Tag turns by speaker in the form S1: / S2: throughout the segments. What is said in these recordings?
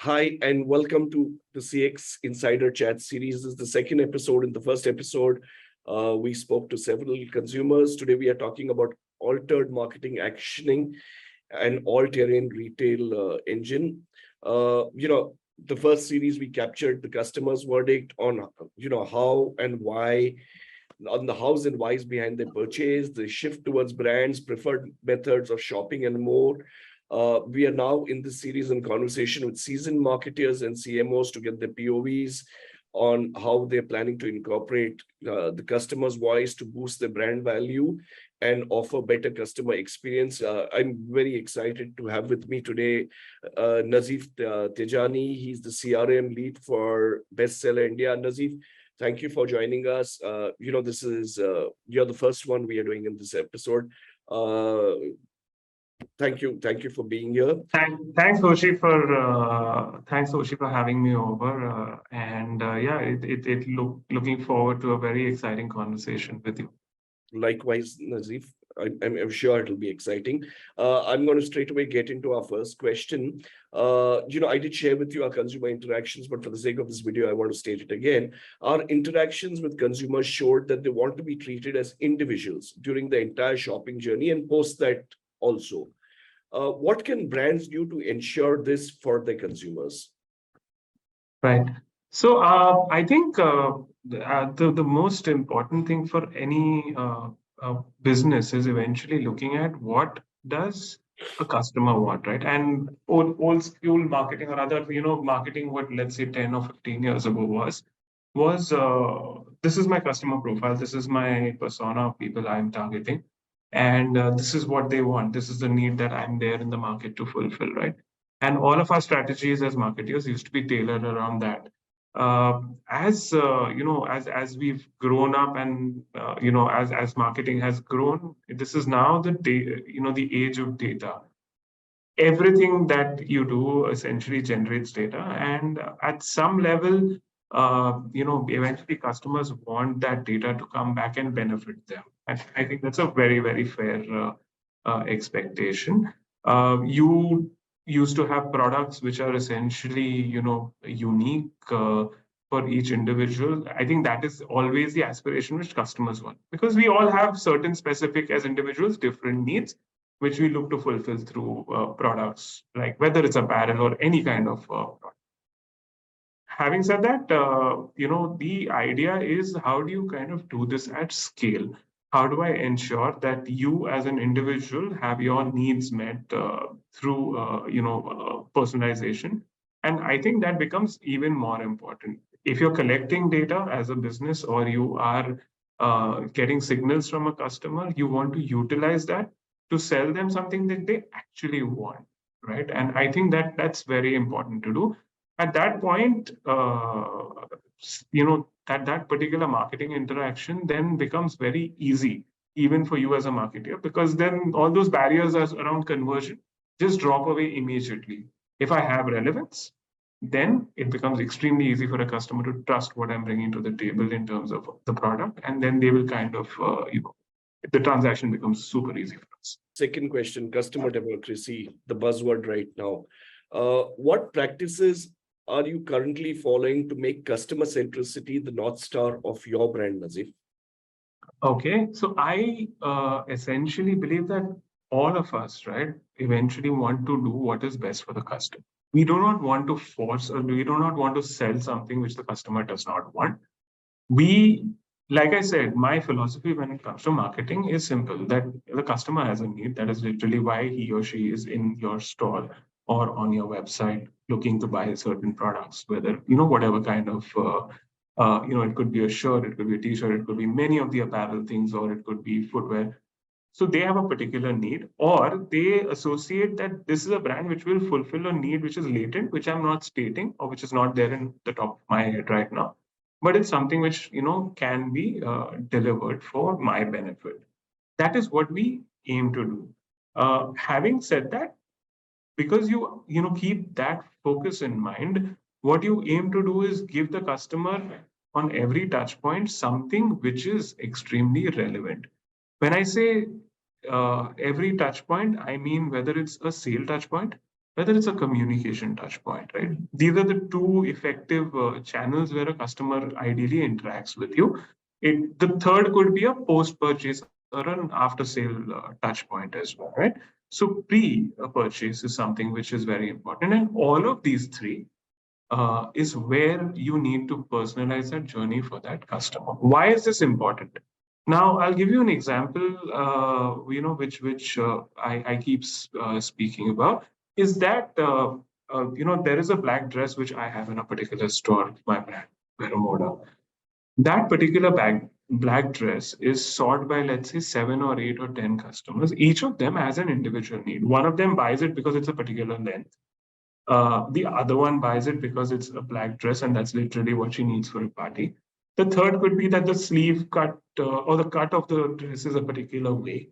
S1: Hi, and welcome to the CX Insider Chat series. This is the second episode. In the first episode, we spoke to several consumers. Today, we are talking about altered marketing actioning and all-terrain retail engine. The first series, we captured the customer's verdict on, how and why, on the hows and whys behind the purchase, the shift towards brands, preferred methods of shopping, and more. We are now in this series in conversation with seasoned marketers and CMOs to get the POVs on how they're planning to incorporate the customer's voice to boost their brand value and offer better customer experience. I'm very excited to have with me today Nazif Tejani. He's the CRM lead for Bestseller India. Nazif, thank you for joining us. This is you're the first one we are doing in this episode. Thank you for being here.
S2: Thanks, Hoshi, for having me over. Looking forward to a very exciting conversation with you.
S1: Likewise, Nazif. I'm sure it'll be exciting. I'm going to straight away get into our first question. I did share with you our consumer interactions, but for the sake of this video, I want to state it again. Our interactions with consumers showed that they want to be treated as individuals during the entire shopping journey and post that also. What can brands do to ensure this for their consumers?
S2: Right. So I think the most important thing for any business is eventually looking at what does a customer want, right? And old school marketing or other, marketing what, let's say 10 or 15 years ago was this is my customer profile, this is my persona of people I'm targeting. And this is what they want. This is the need that I'm there in the market to fulfill, right? And all of our strategies as marketers used to be tailored around that. As we've grown up and as marketing has grown, this is now the age of data. Everything that you do essentially generates data, and at some level, eventually customers want that data to come back and benefit them. I think that's a very, very fair expectation. You used to have products which are essentially, unique for each individual. I think that is always the aspiration which customers want, because we all have certain specific, as individuals, different needs, which we look to fulfill through products, like whether it's apparel or any kind of product. Having said that, the idea is, how do you kind of do this at scale? How do I ensure that you as an individual have your needs met through, personalization? And I think that becomes even more important. If you're collecting data as a business, or you are getting signals from a customer, you want to utilize that to sell them something that they actually want, right? And I think that that's very important to do. At that point, that particular marketing interaction then becomes very easy, even for you as a marketer, because then all those barriers around conversion just drop away immediately. If I have relevance, then it becomes extremely easy for a customer to trust what I'm bringing to the table in terms of the product, and then they will kind of, the transaction becomes super easy for us.
S1: Second question, customer democracy, the buzzword right now. What practices are you currently following to make customer centricity the North Star of your brand, Nazif?
S2: Okay, so I essentially believe that all of us, right, eventually want to do what is best for the customer. We do not want to force, or we do not want to sell something which the customer does not want. Like I said, my philosophy when it comes to marketing is simple, that the customer has a need. That is literally why he or she is in your store or on your website looking to buy certain products, whether, whatever kind of, it could be a shirt, it could be a t-shirt, it could be many of the apparel things, or it could be footwear. So they have a particular need, or they associate that this is a brand which will fulfill a need which is latent, which I'm not stating, or which is not there in the top of my head right now. But it's something which, can be delivered for my benefit. That is what we aim to do. Having said that, because you keep that focus in mind, what you aim to do is give the customer on every touch point something which is extremely relevant. When I say every touch point, I mean whether it's a sale touch point, whether it's a communication touch point, right? These are the two effective channels where a customer ideally interacts with you. The third could be a post-purchase or an after-sale touch point as well, right? So pre-purchase is something which is very important, and all of these three is where you need to personalize that journey for that customer. Why is this important? Now, I'll give you an example, which I keep speaking about, is that there is a black dress which I have in a particular store, my brand, Veramoda. That particular black dress is sought by, let's say, 7 or 8 or 10 customers. Each of them has an individual need. One of them buys it because it's a particular length. The other one buys it because it's a black dress and that's literally what she needs for a party. The third could be that the sleeve cut or the cut of the dress is a particular way.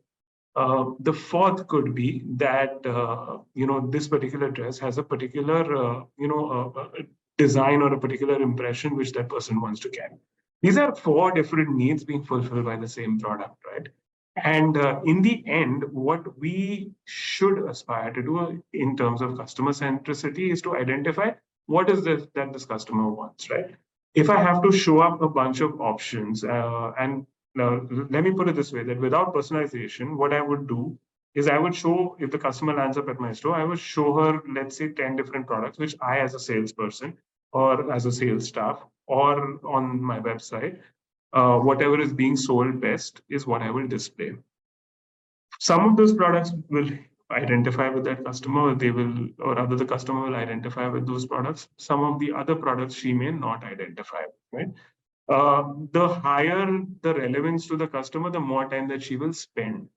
S2: The fourth could be that this particular dress has a particular design or a particular impression which that person wants to get. These are 4 different needs being fulfilled by the same product, right? And in the end, what we should aspire to do in terms of customer centricity is to identify what is this that this customer wants, right? If I have to show up a bunch of options, and let me put it this way, that without personalization, what I would do is I would show, if the customer lands up at my store, I would show her, let's say, 10 different products, which I, as a salesperson or as a sales staff or on my website, whatever is being sold best is what I will display. Some of those products will identify with that customer, they will, or rather the customer will identify with those products. Some of the other products she may not identify with, right? The higher the relevance to the customer, the more time that she will spend.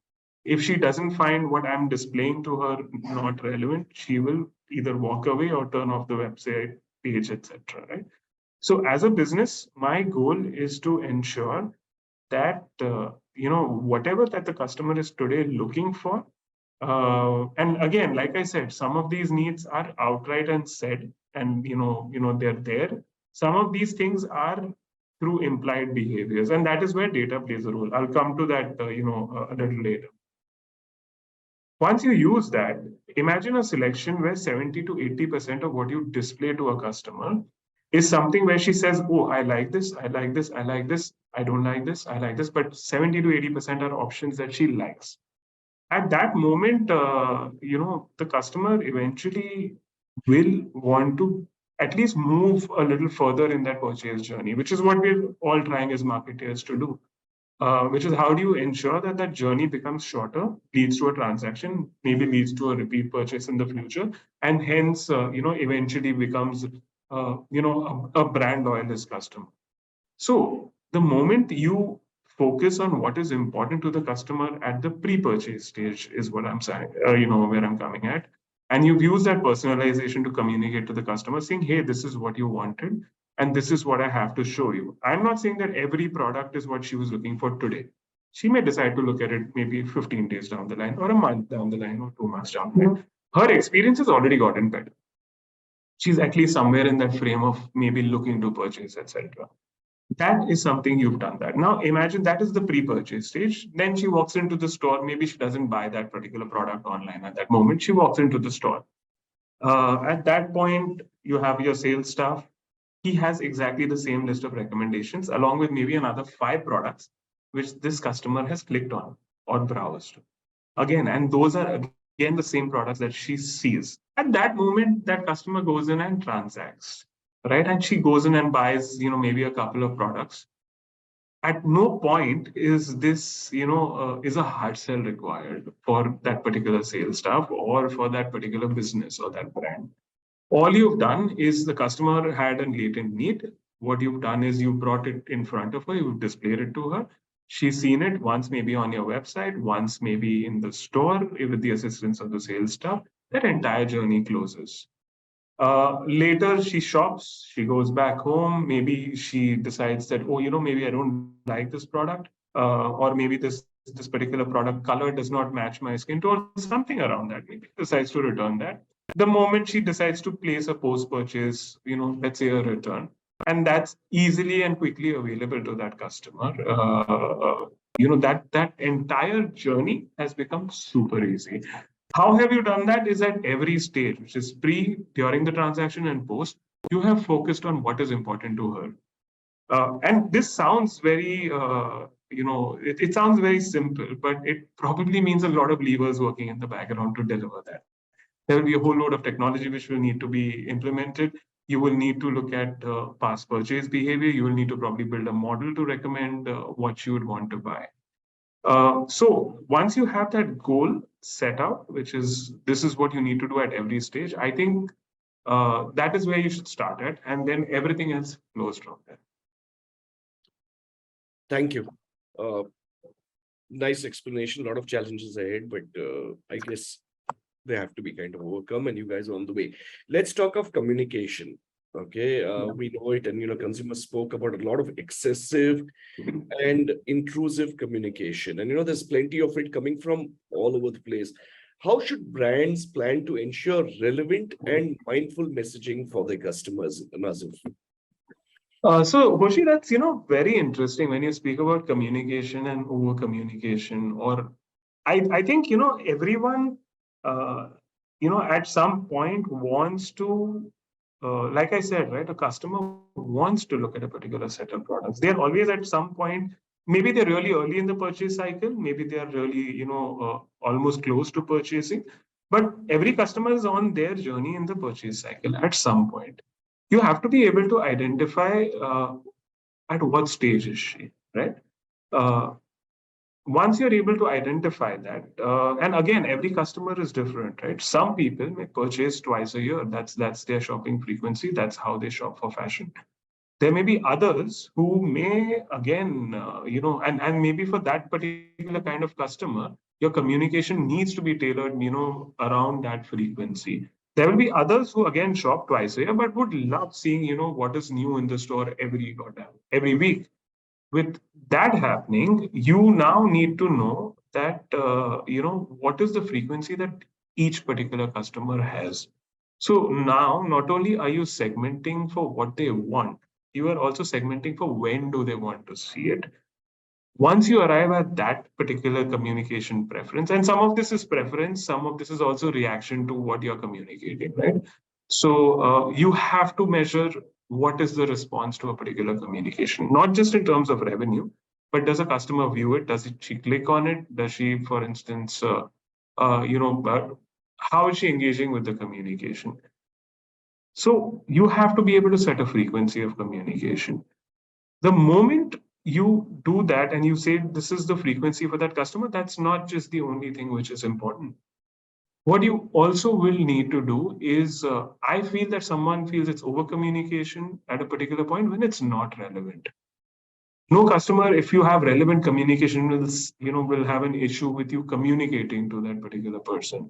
S2: If she doesn't find what I'm displaying to her not relevant, she will either walk away or turn off the website page, etc. Right? So, as a business, my goal is to ensure that whatever that the customer is today looking for, and again, like I said, some of these needs are outright and said, and they're there. Some of these things are through implied behaviors, and that is where data plays a role. I'll come to that a little later. Once you use that, imagine a selection where 70 to 80% of what you display to a customer is something where she says, oh, I like this, I like this, I like this, I don't like this, I like this, but 70 to 80% are options that she likes. At that moment, the customer eventually will want to at least move a little further in that purchase journey, which is what we're all trying as marketers to do. Which is, how do you ensure that that journey becomes shorter, leads to a transaction, maybe leads to a repeat purchase in the future, and hence, eventually becomes, a brand loyalist customer. So the moment you focus on what is important to the customer at the pre-purchase stage is what I'm saying, where I'm coming at. And you've used that personalization to communicate to the customer saying, hey, this is what you wanted, and this is what I have to show you. I'm not saying that every product is what she was looking for today. She may decide to look at it maybe 15 days down the line, or a month down the line, or 2 months down the line. Her experience has already gotten better. She's at least somewhere in that frame of maybe looking to purchase, etc. That is something you've done that. Now imagine that is the pre-purchase stage. Then she walks into the store. Maybe she doesn't buy that particular product online at that moment. She walks into the store. At that point, you have your sales staff. He has exactly the same list of recommendations, along with maybe another 5 products, which this customer has clicked on or browsed. Again, and those are again the same products that she sees. At that moment, that customer goes in and transacts, right? And she goes in and buys, maybe a couple of products. At no point is this, is a hard sell required for that particular sales staff or for that particular business or that brand. All you've done is, the customer had a latent need. What you've done is you brought it in front of her, you've displayed it to her. She's seen it once, maybe on your website, once maybe in the store with the assistance of the sales staff. That entire journey closes. Later, she shops, she goes back home. Maybe she decides that, oh, maybe I don't like this product, or maybe this particular product color does not match my skin tone, or something around that. Maybe decides to return that. The moment she decides to place a post-purchase, let's say a return, and that's easily and quickly available to that customer. That entire journey has become super easy. How have you done that? Is at every stage, which is pre, during the transaction, and post, you have focused on what is important to her. And this sounds very, it sounds very simple, but it probably means a lot of levers working in the background to deliver that. There will be a whole load of technology which will need to be implemented. You will need to look at past purchase behavior. You will need to probably build a model to recommend what you would want to buy. So once you have that goal set out, which is this is what you need to do at every stage, I think that is where you should start at, and then everything else flows from there.
S1: Thank you. Nice explanation. A lot of challenges ahead, but I guess they have to be kind of overcome, and you guys are on the way. Let's talk of communication. Okay, we know it, and consumers spoke about a lot of excessive and intrusive communication, and there's plenty of it coming from all over the place. How should brands plan to ensure relevant and mindful messaging for their customers, Nazif?
S2: So, Hoshi, that's very interesting when you speak about communication and over communication. Or, I think everyone, at some point wants to, like I said, right, a customer wants to look at a particular set of products. They're always at some point. Maybe they're really early in the purchase cycle. Maybe they are really, almost close to purchasing. But every customer is on their journey in the purchase cycle at some point. You have to be able to identify at what stage is she, right? Uh, Once you're able to identify that, and again, every customer is different, right? Some people may purchase twice a year. That's their shopping frequency. That's how they shop for fashion. There may be others who may again, and maybe for that particular kind of customer, your communication needs to be tailored, around that frequency. There will be others who again shop twice a year, but would love seeing, what is new in the store every week. With that happening, you now need to know that, what is the frequency that each particular customer has. So now, not only are you segmenting for what they want, you are also segmenting for when do they want to see it. Once you arrive at that particular communication preference, and some of this is preference, some of this is also reaction to what you're communicating, right? So you have to measure what is the response to a particular communication, not just in terms of revenue, but does a customer view it? She click on it? Does she, for instance, how is she engaging with the communication? So you have to be able to set a frequency of communication. The moment you do that and you say this is the frequency for that customer, that's not just the only thing which is important. What you also will need to do is, I feel that someone feels it's over communication at a particular point when it's not relevant. No customer, if you have relevant communication, will have an issue with you communicating to that particular person.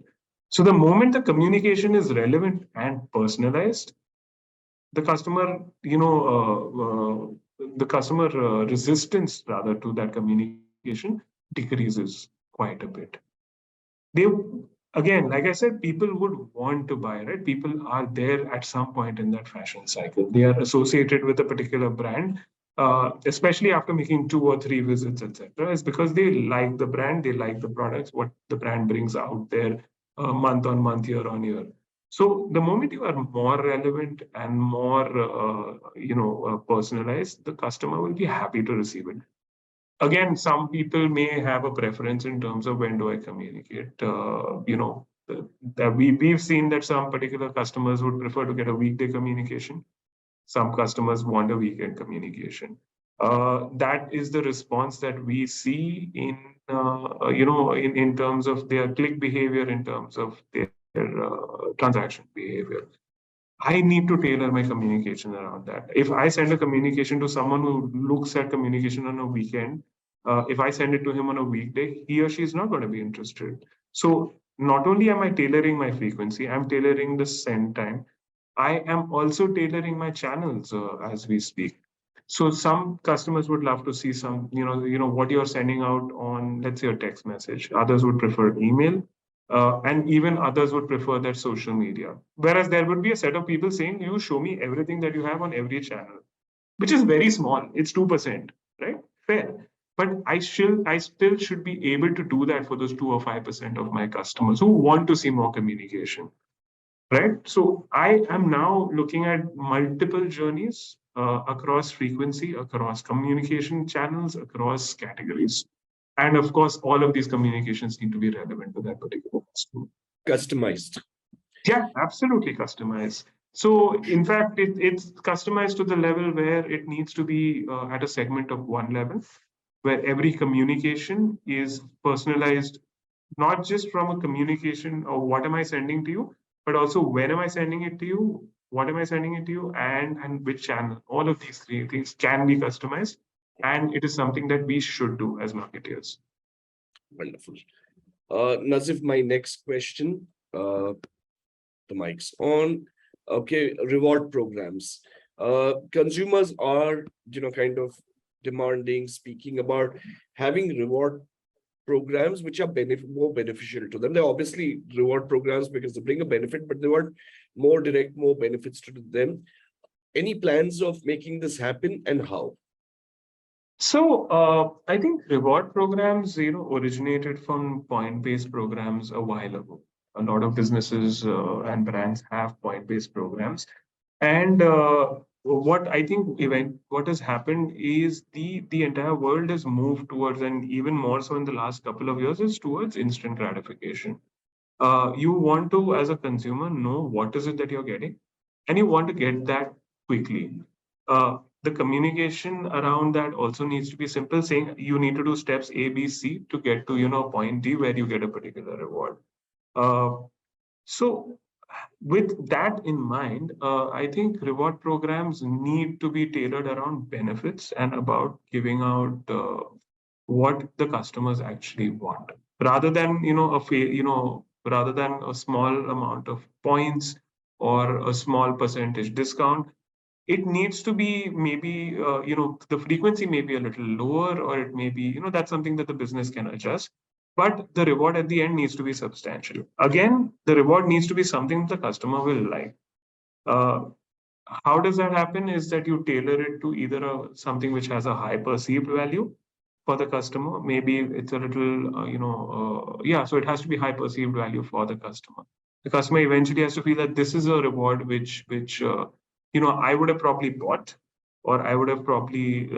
S2: So the moment the communication is relevant and personalized, the customer, the customer resistance rather to that communication decreases quite a bit. They, again, like I said, people would want to buy, right? People are there at some point in that fashion cycle. They are associated with a particular brand, especially after making 2 or 3 visits, etc. It's because they like the brand, they like the products, what the brand brings out there, month on month, year on year. So the moment you are more relevant and more, personalized, the customer will be happy to receive it. Again, some people may have a preference in terms of when do I communicate. That we've seen that some particular customers would prefer to get a weekday communication. Some customers want a weekend communication. That is the response that we see in, in terms of their click behavior, in terms of their transaction behavior. I need to tailor my communication around that. If I send a communication to someone who looks at communication on a weekend, if I send it to him on a weekday, he or she is not going to be interested. So not only am I tailoring my frequency, I'm tailoring the send time. I am also tailoring my channels as we speak. So some customers would love to see some, what you're sending out on, let's say, a text message. Others would prefer email. And even others would prefer that social media. Whereas there would be a set of people saying, you show me everything that you have on every channel, which is very small. It's 2%, right? Fair. but I still should be able to do that for those 2 or 5% of my customers who want to see more communication, right? So I am now looking at multiple journeys across frequency, across communication channels, across categories. And of course, all of these communications need to be relevant to that particular customer.
S1: Customized.
S2: Yeah, absolutely customized. So in fact, it's customized to the level where it needs to be at a segment of one level, where every communication is personalized, not just from a communication of what am I sending to you, but also when am I sending it to you, what am I sending it to you, and which channel. All of these three things can be customized, and it is something that we should do as marketeers.
S1: Wonderful. Nazif, my next question. The mic's on. Okay, reward programs. Consumers are, kind of demanding, speaking about having reward programs which are more beneficial to them. They're obviously reward programs because they bring a benefit, but they want more direct, more benefits to them. Any plans of making this happen, and how?
S2: So I think reward programs, originated from point-based programs a while ago. A lot of businesses and brands have point-based programs, and what I think what has happened is the entire world has moved towards, and even more so in the last couple of years, is towards instant gratification. You want to, as a consumer, know what is it that you're getting, and you want to get that quickly. The communication around that also needs to be simple, saying you need to do steps A, B, C to get to point D where you get a particular reward. Uh, so with that in mind, I think reward programs need to be tailored around benefits and about giving out what the customers actually want, rather than rather than a small amount of points or a small percentage discount. It needs to be maybe the frequency may be a little lower, or it may be that's something that the business can adjust, but the reward at the end needs to be substantial. Again, the reward needs to be something the customer will like. uh, how does that happen is that you tailor it to either something which has a high perceived value for the customer. Maybe it's a little, yeah, so it has to be high perceived value for the customer. The customer eventually has to feel that this is a reward which I would have probably bought, or I would have probably,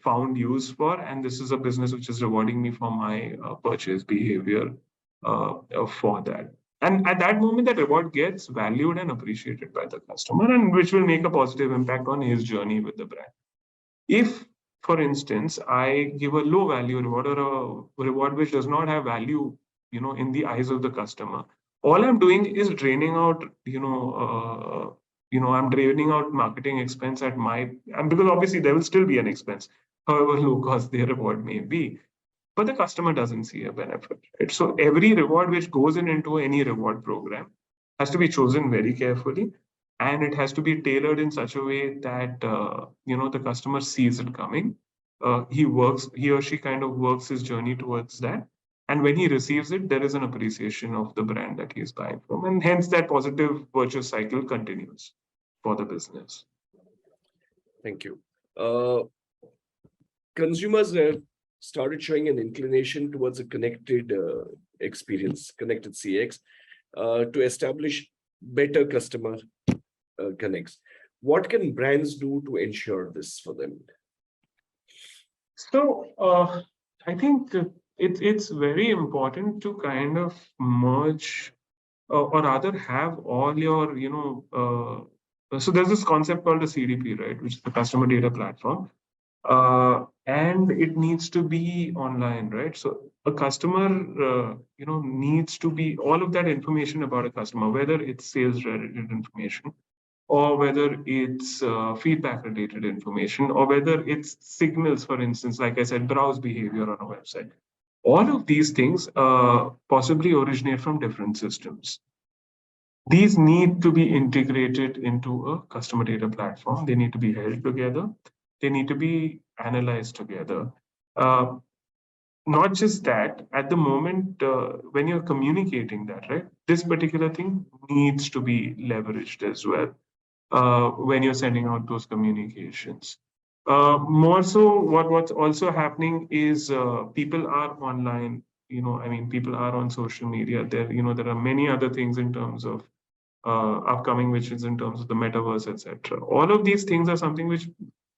S2: found use for. And this is a business which is rewarding me for my purchase behavior for that. And at that moment, that reward gets valued and appreciated by the customer, and which will make a positive impact on his journey with the brand. If, for instance, I give a low value reward, or a reward which does not have value, in the eyes of the customer, all I'm doing is draining out, I'm draining out marketing expense at my, and because obviously there will still be an expense, however low cost their reward may be, but the customer doesn't see a benefit. Right? So every reward which goes into any reward program has to be chosen very carefully, and it has to be tailored in such a way that the customer sees it coming. He or she kind of works his journey towards that, and when he receives it, there is an appreciation of the brand that he is buying from, and hence that positive virtuous cycle continues for the business.
S1: Thank you. Consumers have started showing an inclination towards a connected experience, connected CX, to establish better customer connects. What can brands do to ensure this for them?
S2: So I think it's very important to kind of merge, or rather have all your so there's this concept called the CDP, right, which is the customer data platform, and it needs to be online, right? So a customer needs to be all of that information about a customer, whether it's sales related information, or whether it's feedback related information, or whether it's signals, for instance, like I said, browse behavior on a website. All of these things possibly originate from different systems. These need to be integrated into a customer data platform. They need to be held together. They need to be analyzed together. Uh, Not just that, at the moment, when you're communicating that, right, this particular thing needs to be leveraged as well when you're sending out those communications. More so, what's also happening is people are online. I mean, people are on social media. There are many other things in terms of upcoming, which is in terms of the metaverse, etc. All of these things are something which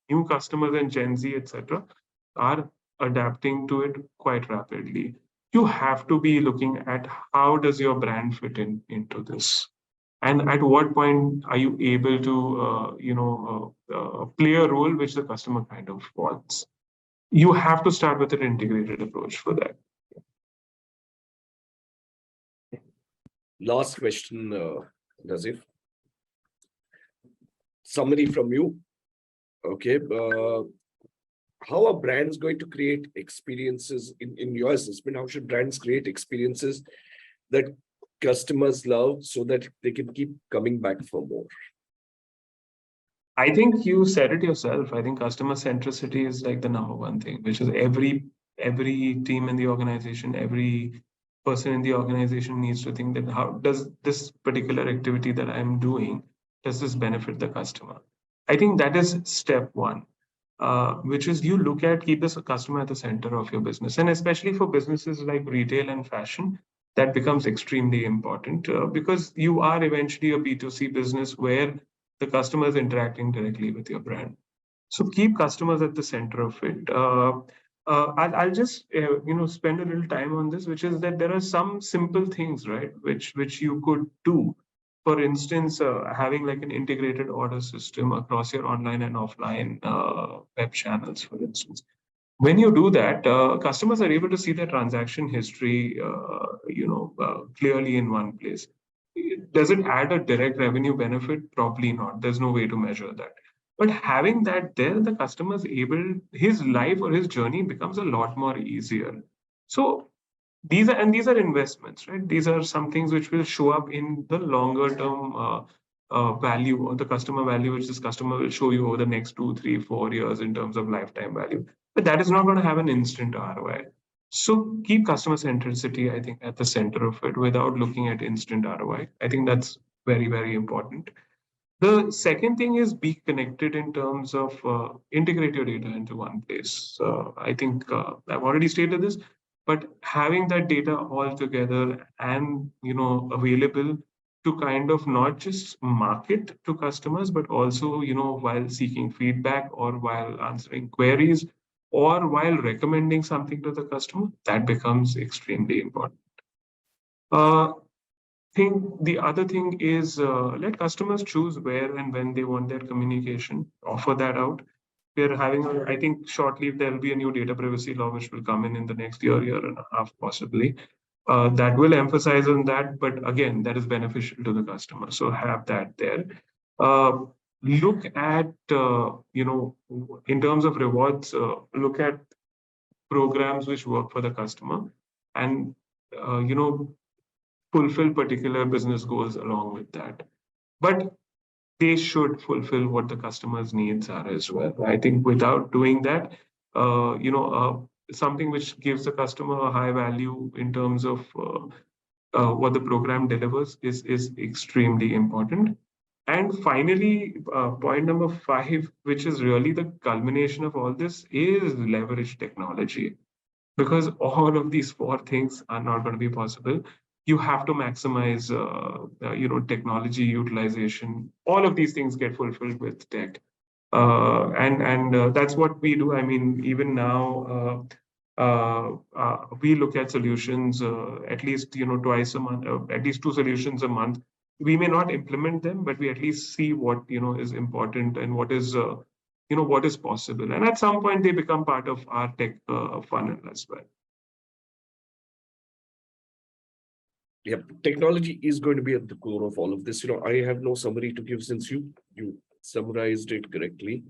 S2: new customers and Gen Z, etc., are adapting to it quite rapidly. You have to be looking at how does your brand fit into this, and at what point are you able to play a role which the customer kind of wants. You have to start with an integrated approach for that.
S1: Last question, Nazif. Summary from you. Okay. How are brands going to create experiences in your assessment? How should brands create experiences that customers love so that they can keep coming back for more?
S2: I think you said it yourself. I think customer centricity is like the number one thing, which is every team in the organization, every person in the organization needs to think that how does this particular activity that I'm doing, does this benefit the customer? I think that is step one, which is you look at keep the customer at the center of your business, and especially for businesses like retail and fashion, that becomes extremely important because you are eventually a B2C business where the customer is interacting directly with your brand. So keep customers at the center of it. I'll just spend a little time on this, which is that there are some simple things, right, which you could do. For instance, having like an integrated order system across your online and offline web channels, for instance. When you do that, customers are able to see their transaction history, clearly in one place. Does it add a direct revenue benefit? Probably not. There's no way to measure that. But having that there, the customer is able, his life or his journey becomes a lot more easier. So these are investments, right? These are some things which will show up in the longer term value or the customer value, which this customer will show you over the next 2, 3, 4 years in terms of lifetime value. But that is not going to have an instant ROI. So keep customer centricity, I think, at the center of it without looking at instant ROI. I think that's very, very important. The second thing is be connected in terms of integrate your data into one place. I think I've already stated this, but having that data all together and available to kind of not just market to customers, but also while seeking feedback or while answering queries or while recommending something to the customer, that becomes extremely important. Think the other thing is let customers choose where and when they want their communication. Offer that out. We're having, I think, shortly there will be a new data privacy law which will come in the next year and a half, possibly. That will emphasize on that, but again, that is beneficial to the customer. So have that there. Look at in terms of rewards. Look at programs which work for the customer, and fulfill particular business goals along with that. But they should fulfill what the customer's needs are as well. I think without doing that, something which gives the customer a high value in terms of what the program delivers is extremely important. And finally, point number 5, which is really the culmination of all this, is leverage technology, because all of these 4 things are not going to be possible. You have to maximize technology utilization. All of these things get fulfilled with tech, and that's what we do. I mean, even now we look at solutions at least twice a month, at least 2 solutions a month. We may not implement them, but we at least see what is important and what is what is possible, and at some point they become part of our tech funnel as well.
S1: Yeah, technology is going to be at the core of all of this. I have no summary to give since you summarized it correctly.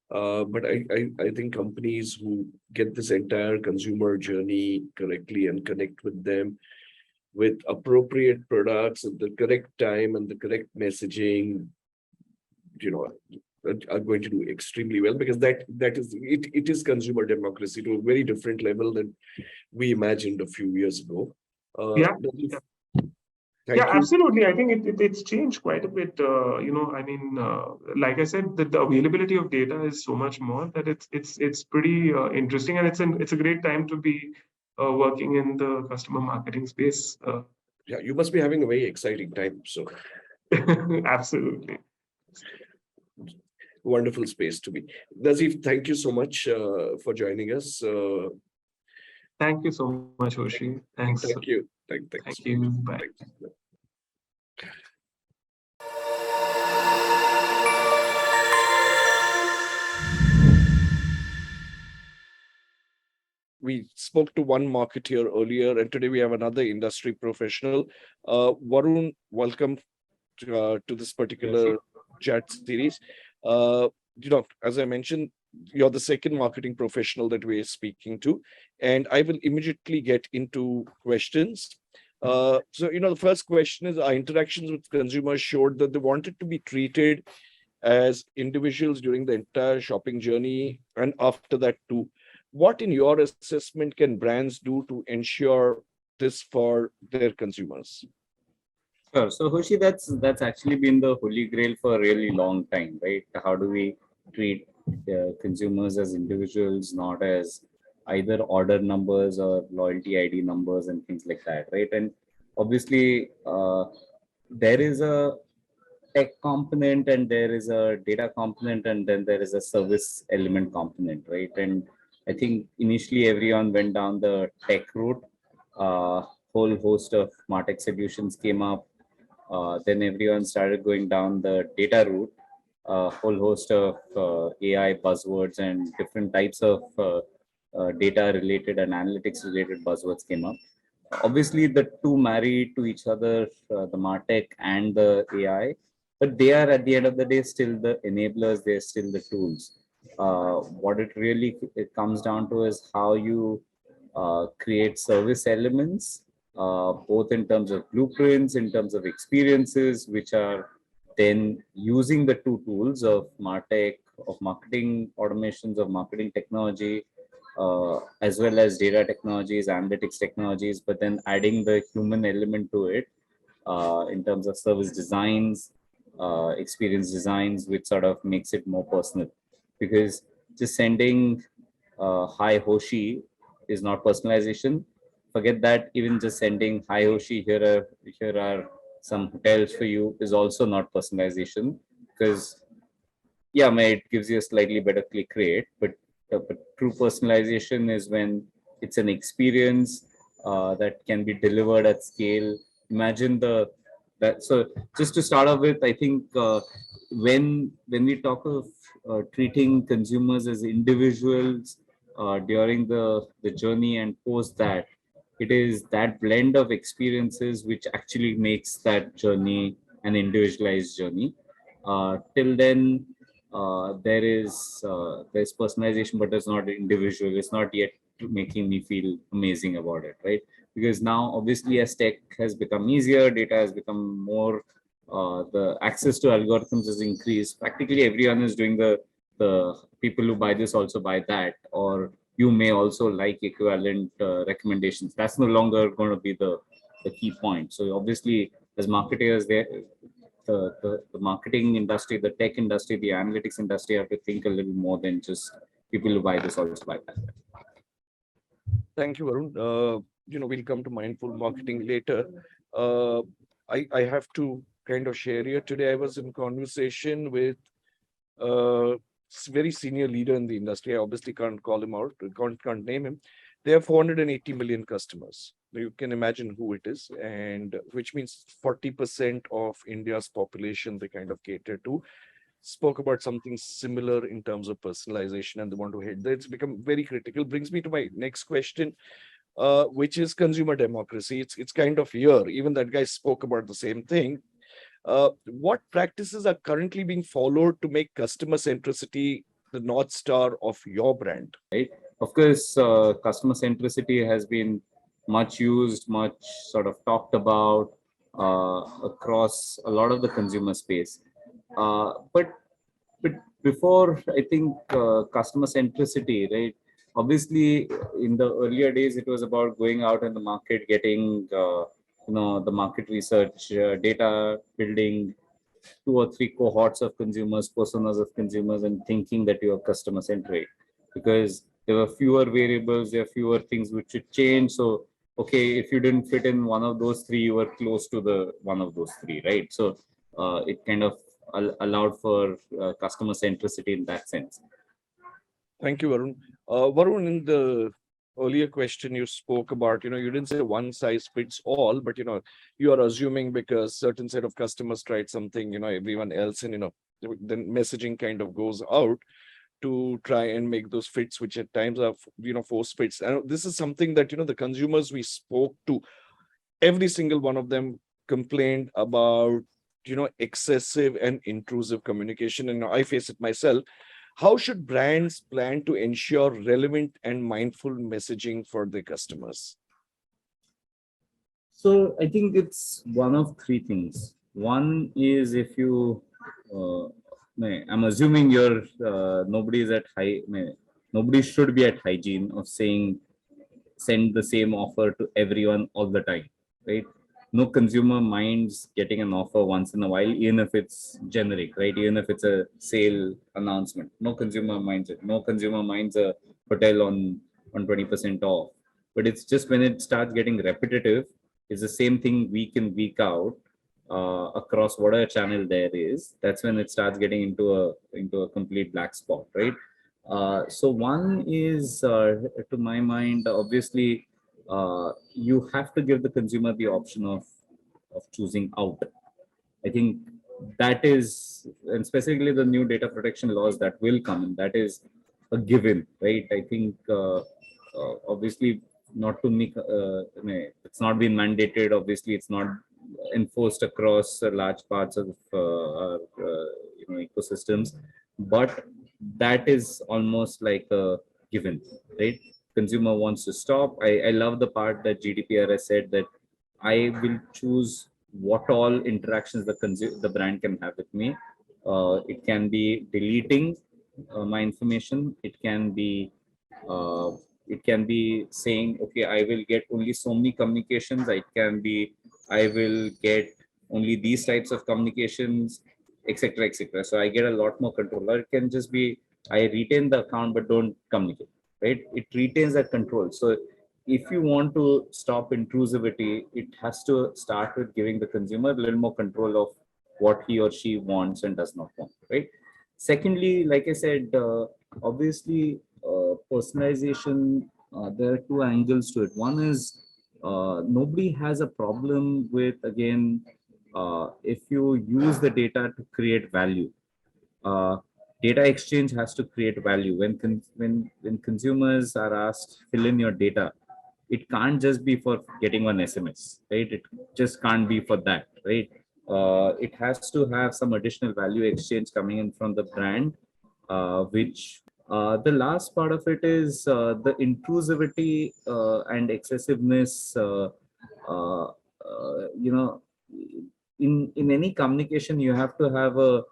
S1: But I think companies who get this entire consumer journey correctly and connect with them with appropriate products at the correct time and the correct messaging, are going to do extremely well, because that is it. It is consumer democracy to a very different level than we imagined a few years ago.
S2: Yeah. Yeah,
S1: Thank you.
S2: absolutely. I think it's changed quite a bit. I mean, like I said, the availability of data is so much more that it's pretty interesting, and it's a great time to be working in the customer marketing space.
S1: Yeah, you must be having a very exciting time. So
S2: Absolutely.
S1: wonderful space to be. Nazif, thank you so much for joining us.
S2: Thank you so much, Hoshi. Thanks.
S1: Thank you.
S2: Thank
S1: Thanks.
S2: you. Bye.
S1: Thanks. We spoke to one marketeer earlier, and today we have another industry professional. Varun, welcome to this particular chat series. Uh, as I mentioned, you're the second marketing professional that we're speaking to, and I will immediately get into questions. The first question is: our interactions with consumers showed that they wanted to be treated as individuals during the entire shopping journey and after that too. What, in your assessment, can brands do to ensure this for their consumers?
S3: Sure. So Hoshi, that's actually been the holy grail for a really long time, right? How do we treat consumers as individuals, not as either order numbers or loyalty ID numbers and things like that, right? And obviously, there is a tech component and there is a data component and then there is a service element component, right? And I think initially everyone went down the tech route. Uh, Whole host of MarTech solutions came up. Then everyone started going down the data route. A whole host of AI buzzwords and different types of data related and analytics related buzzwords came up. Obviously, the two marry to each other, the MarTech and the AI, but they are at the end of the day still the enablers, they're still the tools. What it comes down to is how you create service elements, both in terms of blueprints, in terms of experiences, which are then using the two tools of MarTech, of marketing automations, of marketing technology, as well as data technologies, analytics technologies, but then adding the human element to it in terms of service designs, experience designs, which sort of makes it more personal. Because just sending hi Hoshi is not personalization. Forget that. Even just sending hi Hoshi, here are some hotels for you is also not personalization, because yeah, it gives you a slightly better click rate, but true personalization is when it's an experience that can be delivered at scale. Imagine the that. So just to start off with, I think when we talk of treating consumers as individuals during the journey and post that, it is that blend of experiences which actually makes that journey an individualized journey. Till then, there's personalization, but it's not individual. It's not yet making me feel amazing about it, right? Because now, obviously, as tech has become easier, data has become more, the access to algorithms has increased. Practically everyone is doing the people who buy this also buy that, or you may also like equivalent recommendations. That's no longer going to be the key point. So obviously, as marketers, the marketing industry, the tech industry, the analytics industry have to think a little more than just people who buy this also buy that.
S1: Thank you, Varun. We'll come to mindful marketing later. Uh, I have to kind of share here. Today, I was in conversation with a very senior leader in the industry. I obviously can't call him out, can't name him. They have 480 million customers. You can imagine who it is, and which means 40% of India's population they kind of cater to. Spoke about something similar in terms of personalization, and they want to hit that. It's become very critical. Brings me to my next question, which is consumer democracy. It's kind of here. Even that guy spoke about the same thing. What practices are currently being followed to make customer centricity the north star of your brand?
S3: Right. Of course, customer centricity has been much used, much sort of talked about across a lot of the consumer space. But before, I think customer centricity, right? Obviously, in the earlier days, it was about going out in the market, getting the market research, data building, 2 or 3 cohorts of consumers, personas of consumers, and thinking that you are customer centric, because there were fewer variables, there are fewer things which should change. So, okay, if you didn't fit in one of those three, you were close to the one of those three, right? So it kind of allowed for customer centricity in that sense.
S1: Thank you, Varun. Varun, in the earlier question you spoke about, you didn't say one size fits all, but you are assuming because certain set of customers tried something, everyone else, and then messaging kind of goes out to try and make those fits, which at times are force fits. And this is something that the consumers we spoke to, every single one of them complained about excessive and intrusive communication, and I face it myself. How should brands plan to ensure relevant and mindful messaging for their customers?
S3: So I think it's one of three things. One is if you, I'm assuming you're nobody is at nobody should be at hygiene of saying send the same offer to everyone all the time, right? No consumer minds getting an offer once in a while, even if it's generic, right? Even if it's a sale announcement, no consumer minds it. No consumer minds a hotel on 20% off. But it's just when it starts getting repetitive, it's the same thing week in, week out, across whatever channel there is. That's when it starts getting into a complete black spot, right? So one is, to my mind, obviously, you have to give the consumer the option of choosing out. I think that is, and specifically the new data protection laws that will come in, that is a given, right? I think obviously not to make, it's not been mandated. Obviously, it's not enforced across large parts of our ecosystems, but that is almost like a given, right? Consumer wants to stop. I love the part that GDPR has said that I will choose what all interactions the brand can have with me. It can be deleting my information. Uh, it can be saying, okay, I will get only so many communications. It can be, I will get only these types of communications, etc., etc. So I get a lot more control. Or it can just be, I retain the account but don't communicate, right? It retains that control. So if you want to stop intrusivity, it has to start with giving the consumer a little more control of what he or she wants and does not want, right? Secondly, like I said, obviously, personalization, there are two angles to it. One is, nobody has a problem with, again, if you use the data to create value. Uh, Data exchange has to create value. When consumers are asked, fill in your data, it can't just be for getting one SMS, right? It just can't be for that, right? It has to have some additional value exchange coming in from the brand, which the last part of it is the intrusivity and excessiveness. Uh, in any communication, you have to have a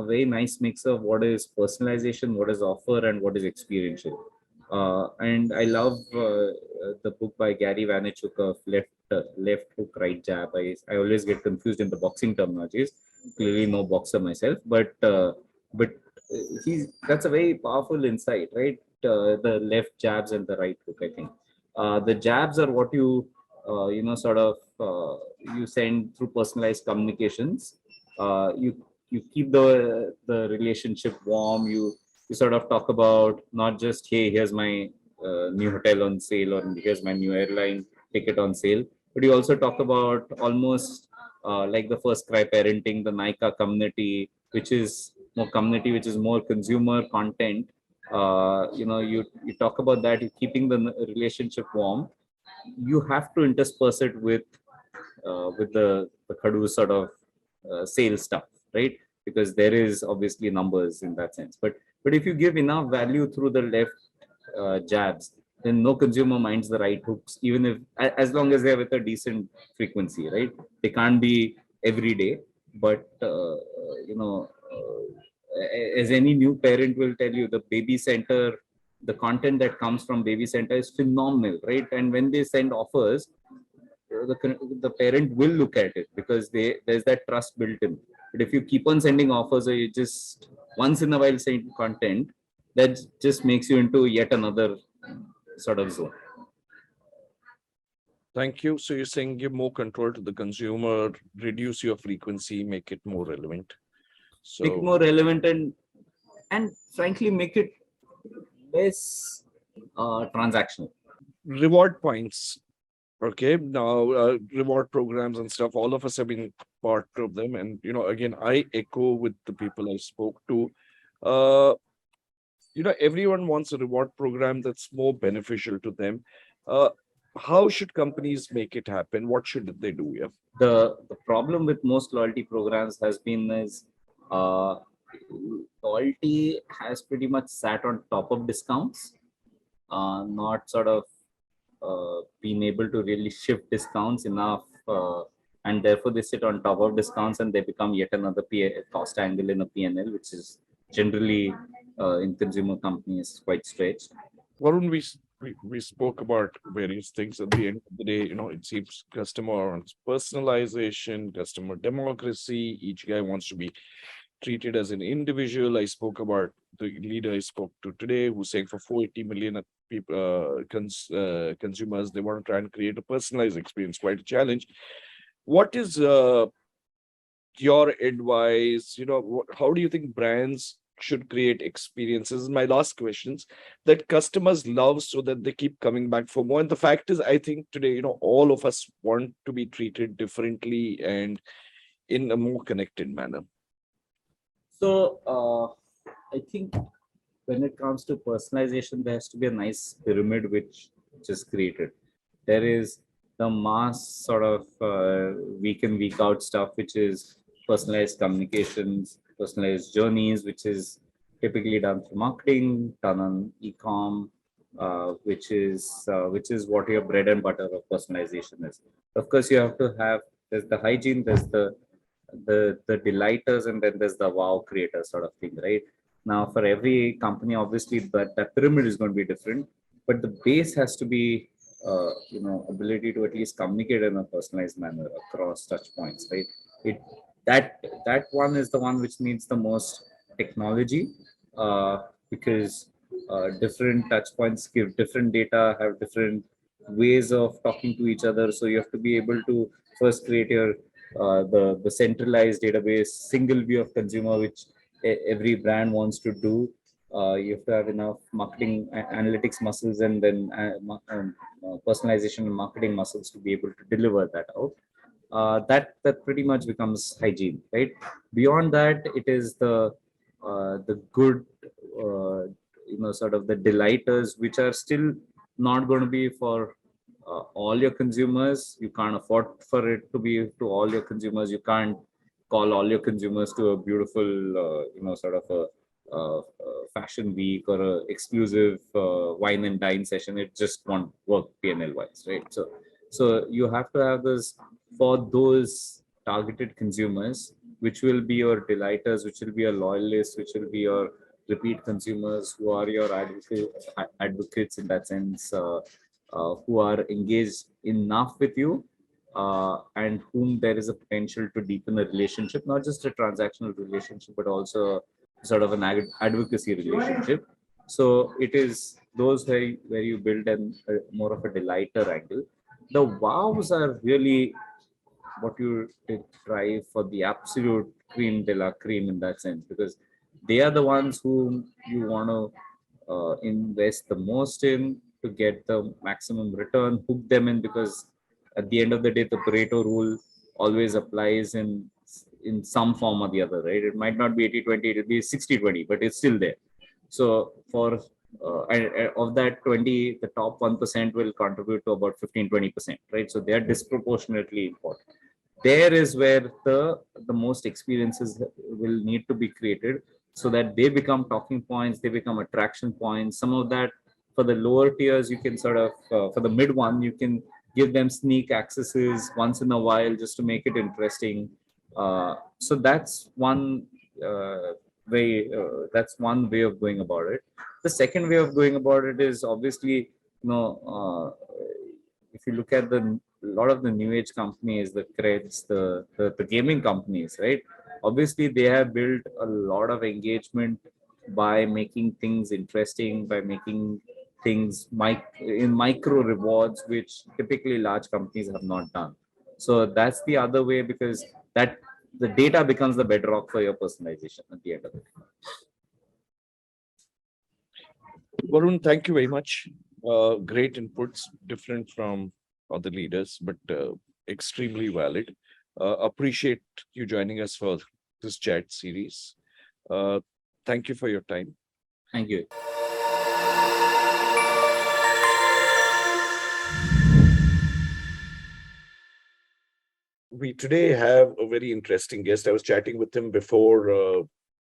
S3: very nice mix of what is personalization, what is offer, and what is experiential. And I love the book by Gary Vaynerchuk of left hook, right jab. I always get confused in the boxing terminologies. Clearly, no boxer myself, but he's that's a very powerful insight, right? The left jabs and the right hook. I think the jabs are what you sort of you send through personalized communications. You keep the relationship warm. You sort of talk about not just, hey, here's my new hotel on sale, or here's my new airline ticket on sale, but you also talk about almost like the first cry parenting, the Nika community, which is more community, which is more consumer content. You talk about that, you're keeping the relationship warm. You have to intersperse it with the Kadu sort of sales stuff, right? Because there is obviously numbers in that sense. But if you give enough value through the left jabs, then no consumer minds the right hooks, even if as long as they're with a decent frequency, right? They can't be every day, but as any new parent will tell you, the baby center, the content that comes from baby center is phenomenal, right? And when they send offers, the parent will look at it because there's that trust built in. But if you keep on sending offers or you just once in a while send content, that just makes you into yet another sort of zone.
S1: Thank you. So you're saying give more control to the consumer, reduce your frequency, make it more relevant.
S3: Make it
S1: So
S3: more relevant and frankly make it less transactional.
S1: reward points. Okay, now reward programs and stuff, all of us have been part of them. And, again, I echo with the people I spoke to. Uh, everyone wants a reward program that's more beneficial to them. Uh, how should companies make it happen? What should they do? Yeah.
S3: The problem with most loyalty programs has been is uh, loyalty has pretty much sat on top of discounts, not sort of been able to really shift discounts enough, and therefore they sit on top of discounts and they become yet another cost angle in a P&L, which is generally in consumer companies quite stretched.
S1: Varun, we spoke about various things. At the end of the day, it seems customer wants personalization, customer democracy. Each guy wants to be treated as an individual. I spoke about the leader I spoke to today, who's saying for 480 million people, consumers, they want to try and create a personalized experience. Quite a challenge. What is your advice? How do you think brands should create experiences? My last questions that customers love so that they keep coming back for more. And the fact is, I think today, all of us want to be treated differently and in a more connected manner.
S3: So I think when it comes to personalization, there has to be a nice pyramid which is created. There is the mass sort of week in, week out stuff, which is personalized communications, personalized journeys, which is typically done through marketing, done on e-com, which is what your bread and butter of personalization is. Of course, you have to have, there's the hygiene, there's the delighters, and then there's the wow creator sort of thing, right? Now, for every company, obviously, that pyramid is going to be different, but the base has to be, ability to at least communicate in a personalized manner across touch points, right? It that one is the one which needs the most technology, because different touch points give different data, have different ways of talking to each other. So you have to be able to first create your the centralized database, single view of consumer, which every brand wants to do. You have to have enough marketing analytics muscles, and then personalization and marketing muscles to be able to deliver that out. That pretty much becomes hygiene, right? Beyond that, it is the good, sort of the delighters, which are still not going to be for all your consumers. You can't afford for it to be to all your consumers. You can't call all your consumers to a beautiful, sort of a fashion week or a exclusive wine and dine session. It just won't work P&L wise, right? So you have to have this for those targeted consumers, which will be your delighters, which will be your loyalists, which will be your repeat consumers, who are your advocates in that sense, who are engaged enough with you, and whom there is a potential to deepen a relationship, not just a transactional relationship, but also sort of an advocacy relationship. So it is those where you build more of a delighter angle. The wows are really what you try for the absolute cream de la cream in that sense, because they are the ones whom you want to invest the most in to get the maximum return, hook them in, because at the end of the day, the Pareto rule always applies in some form or the other, right? It might not be 80-20, it'll be 60-20, but it's still there. So for and of that 20, the top 1% will contribute to about 15-20%, right? So they are disproportionately important. There is where the most experiences will need to be created, so that they become talking points, they become attraction points. Some of that for the lower tiers, you can sort of for the mid one, you can give them sneak accesses once in a while just to make it interesting. So that's one way. That's one way of going about it. The second way of going about it is obviously, if you look at the lot of the new age companies, the creds, the gaming companies, right? Obviously, they have built a lot of engagement by making things interesting, by making things in micro rewards, which typically large companies have not done. So that's the other way, because that the data becomes the bedrock for your personalization at the end of it.
S4: Varun, thank you very much. Great inputs, different from other leaders, but extremely valid. Appreciate you joining us for this chat series. Thank you for your time.
S3: Thank you.
S1: We today have a very interesting guest. I was chatting with him before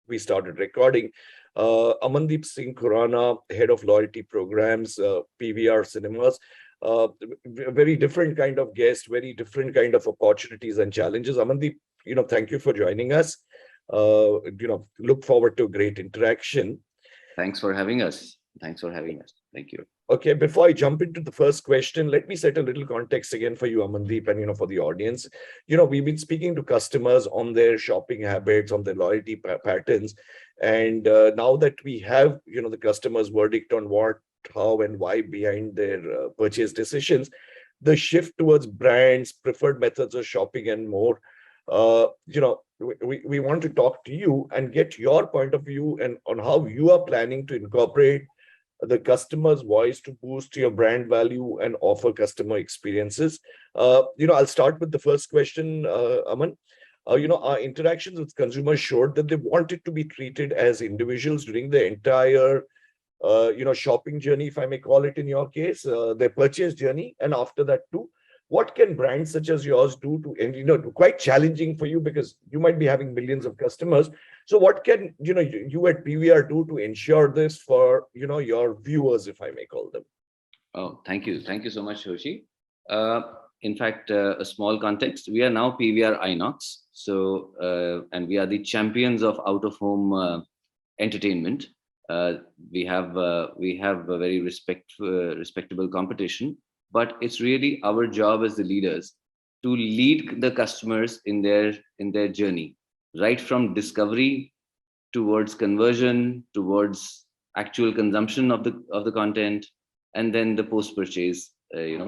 S1: we started recording. Amandeep Singh Khurana, head of loyalty programs, PVR Cinemas. A very different kind of guest, very different kind of opportunities and challenges. Amandeep, thank you for joining us. Look forward to a great interaction.
S5: Thanks for having us. Thanks for having us. Thank you.
S1: Okay, before I jump into the first question, let me set a little context again for you, Amandeep, and for the audience. We've been speaking to customers on their shopping habits, on their loyalty patterns, and now that we have the customer's verdict on what, how, and why behind their purchase decisions, the shift towards brands, preferred methods of shopping, and more. We want to talk to you and get your point of view and on how you are planning to incorporate the customer's voice to boost your brand value and offer customer experiences. I'll start with the first question, Aman. Our interactions with consumers showed that they wanted to be treated as individuals during the entire, shopping journey, if I may call it in your case, their purchase journey, and after that too. What can brands such as yours do to, and quite challenging for you because you might be having millions of customers. So what can you at PVR do to ensure this for your viewers, if I may call them?
S5: Oh, thank you so much, Hoshi. In fact, a small context: we are now PVR Inox, and we are the champions of out-of-home entertainment. We have a very respectable competition, but it's really our job as the leaders to lead the customers in their journey, right from discovery towards conversion, towards actual consumption of the content, and then the post-purchase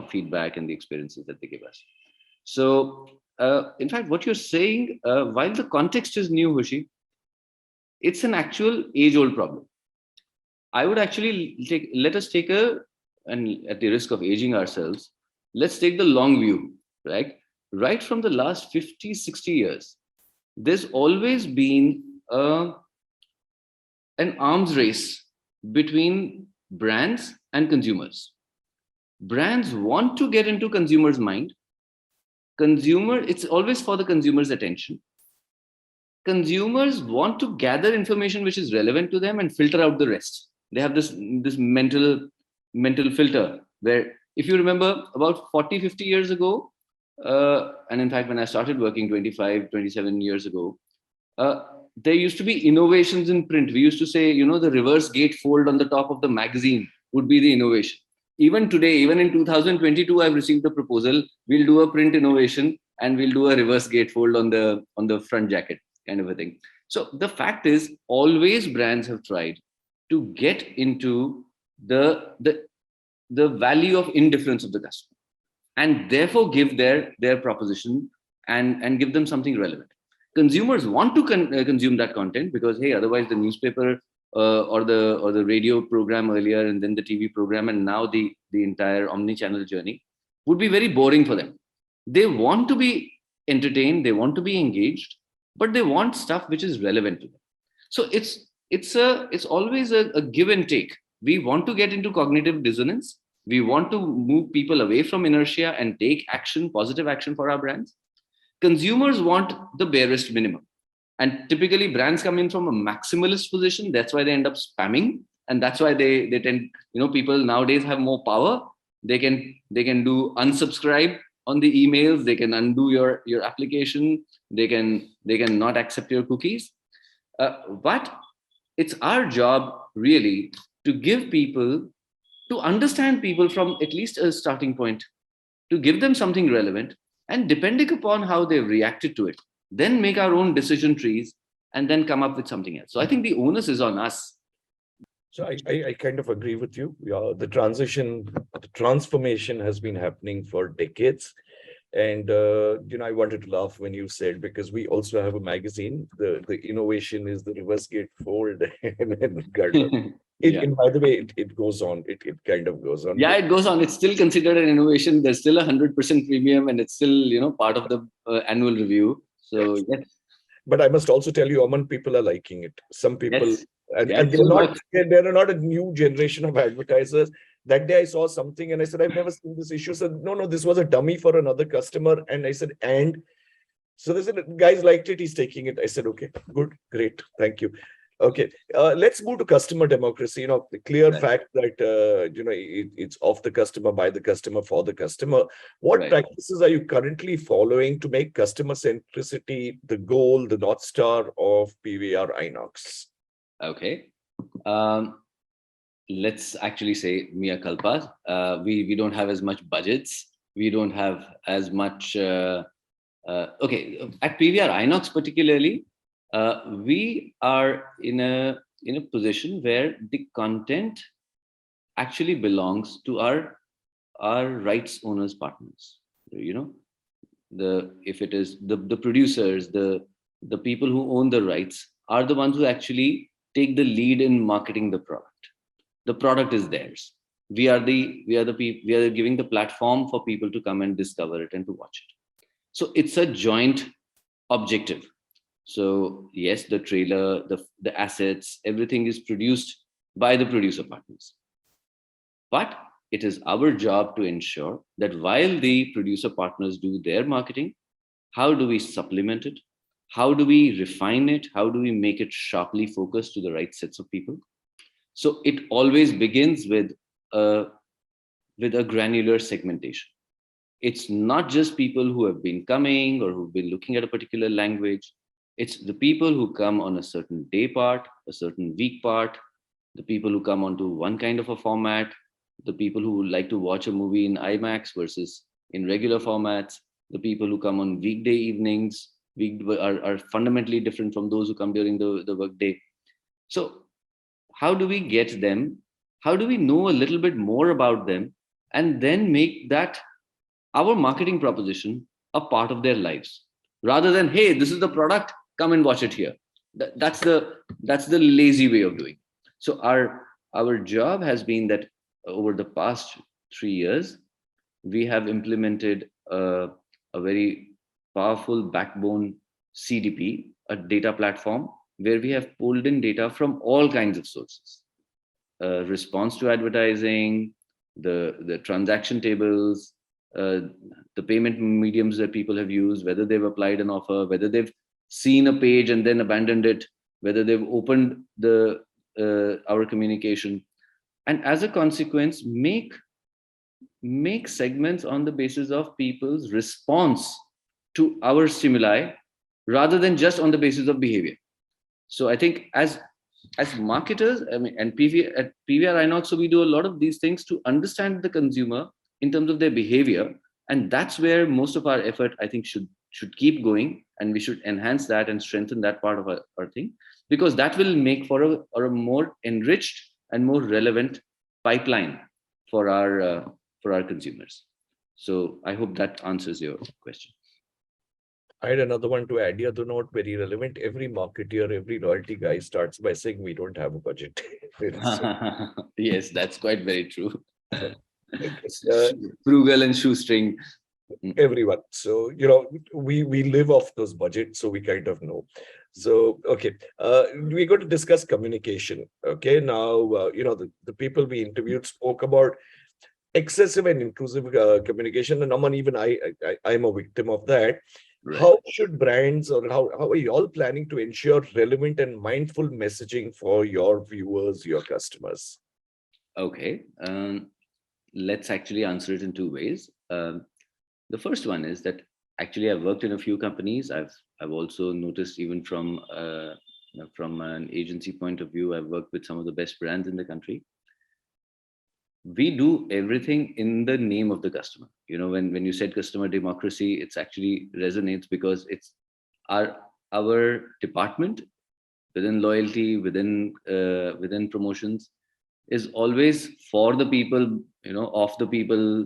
S5: feedback and the experiences that they give us. So in fact, what you're saying, while the context is new, Hushi, it's an actual age-old problem. I would actually let us take and at the risk of aging ourselves, let's take the long view, right? Right from the last 50, 60 years, there's always been an arms race between brands and consumers. Brands want to get into consumers' mind. It's always for the consumer's attention. Consumers want to gather information which is relevant to them and filter out the rest. They have this mental filter where, if you remember, about 40, 50 years ago, and in fact, when I started working 25, 27 years ago, there used to be innovations in print. We used to say, the reverse gatefold on the top of the magazine would be the innovation. Even today, even in 2022, I've received a proposal. We'll do a print innovation and we'll do a reverse gatefold on the front jacket, kind of a thing. So the fact is, always brands have tried to get into the value of indifference of the customer, and therefore give their proposition and give them something relevant. Consumers want to consume that content because, hey, otherwise the newspaper or the radio program earlier, and then the TV program, and now the entire omni-channel journey would be very boring for them. They want to be entertained, they want to be engaged, but they want stuff which is relevant to them. So it's always a give and take. We want to get into cognitive dissonance. We want to move people away from inertia and take action, positive action for our brands. Consumers want the barest minimum. And typically brands come in from a maximalist position. That's why they end up spamming. And that's why they tend, people nowadays have more power. They can do unsubscribe on the emails. They can undo your application. They can not accept your cookies. But it's our job really to give people, to understand people from at least a starting point. to give them something relevant, and depending upon how they've reacted to it, then make our own decision trees and then come up with something else. So I think the onus is on us.
S4: So I kind of agree with you. Yeah, the transformation has been happening for decades. And I wanted to laugh when you said, because we also have a magazine. The innovation is the reverse gatefold and Gardner.
S5: Yeah.
S4: By the way, it goes on. It kind of goes on.
S5: Yeah, it goes on. It's still considered an innovation. There's still 100% premium, and it's still, part of the annual review. So yes,
S4: But I must also tell you, Aman, people are liking it. Some people,
S5: yes,
S4: and,
S5: yeah,
S4: and
S5: it still works.
S4: they're not a new generation of advertisers. That day I saw something and I said, I've never seen this issue. So no, this was a dummy for another customer. And I said, and so they said, guys liked it, he's taking it. I said, okay, good, great, thank you. Okay, let's move to customer democracy. The clear
S5: Right.
S4: fact that it's of the customer, by the customer, for the customer. What
S5: Right.
S4: practices are you currently following to make customer centricity the goal, the North Star of PVR Inox?
S5: Okay. Let's actually say mea culpa. We don't have as much budgets. We don't have as much. Okay, at PVR Inox particularly, we are in a position where the content actually belongs to our rights owners partners. If it is the producers, the people who own the rights are the ones who actually take the lead in marketing the product. The product is theirs. We are giving the platform for people to come and discover it and to watch it. So it's a joint objective. So yes, the trailer, the assets, everything is produced by the producer partners. But it is our job to ensure that while the producer partners do their marketing, how do we supplement it? How do we refine it? How do we make it sharply focused to the right sets of people? So it always begins with a granular segmentation. It's not just people who have been coming or who've been looking at a particular language. It's the people who come on a certain day part, a certain week part, the people who come onto one kind of a format, the people who like to watch a movie in IMAX versus in regular formats, the people who come on weekday evenings are fundamentally different from those who come during the workday. So how do we get them? How do we know a little bit more about them and then make that our marketing proposition a part of their lives, rather than, hey, this is the product, come and watch it here. That's the lazy way of doing. So our job has been that over the past 3 years, we have implemented a very powerful backbone CDP, a data platform, where we have pulled in data from all kinds of sources. Response to advertising, the transaction tables, the payment mediums that people have used, whether they've applied an offer, whether they've seen a page and then abandoned it, whether they've opened our communication, and as a consequence, make segments on the basis of people's response to our stimuli, rather than just on the basis of behavior. So I think as marketers, and at PVR Inox, so we do a lot of these things to understand the consumer in terms of their behavior, and that's where most of our effort, I think, should keep going, and we should enhance that and strengthen that part of our thing, because that will make for a more enriched and more relevant pipeline for our consumers. So I hope that answers your question.
S4: I had another one to add here, though not very relevant. Every marketeer, every loyalty guy starts by saying, we don't have a budget.
S5: Yes, that's quite very true.
S4: Uh,
S5: Frugal and shoestring.
S4: Everyone. So, we live off those budgets, so we kind of know. So, okay, we're going to discuss communication. Okay, now, the people we interviewed spoke about excessive and intrusive communication, and Aman, even I'm a victim of that.
S5: Right.
S4: How should brands, or how are you all planning to ensure relevant and mindful messaging for your viewers, your customers?
S5: Okay, let's actually answer it in two ways. The first one is that actually I've worked in a few companies. I've also noticed, even from an agency point of view, I've worked with some of the best brands in the country. we do everything in the name of the customer. When you said customer democracy, it's actually resonates because it's our department within loyalty, within promotions, is always for the people, of the people,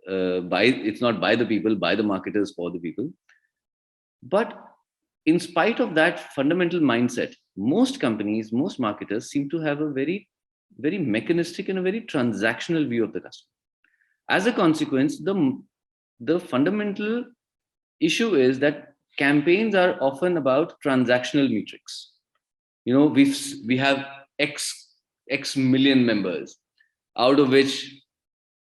S5: it's not by the people, by the marketers, for the people. But in spite of that fundamental mindset, most companies, most marketers seem to have a very, very mechanistic and a very transactional view of the customer. As a consequence, the fundamental issue is that campaigns are often about transactional metrics. We have x million members, out of which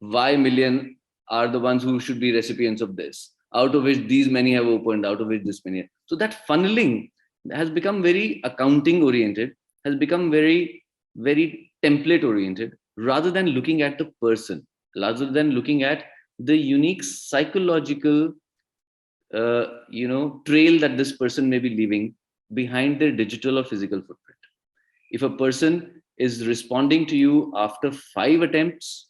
S5: y million are the ones who should be recipients of this, out of which these many have opened, out of which this many. So that funneling has become very accounting oriented, has become very, very template oriented, rather than looking at the person, rather than looking at the unique psychological trail that this person may be leaving behind their digital or physical footprint. If a person is responding to you after 5 attempts,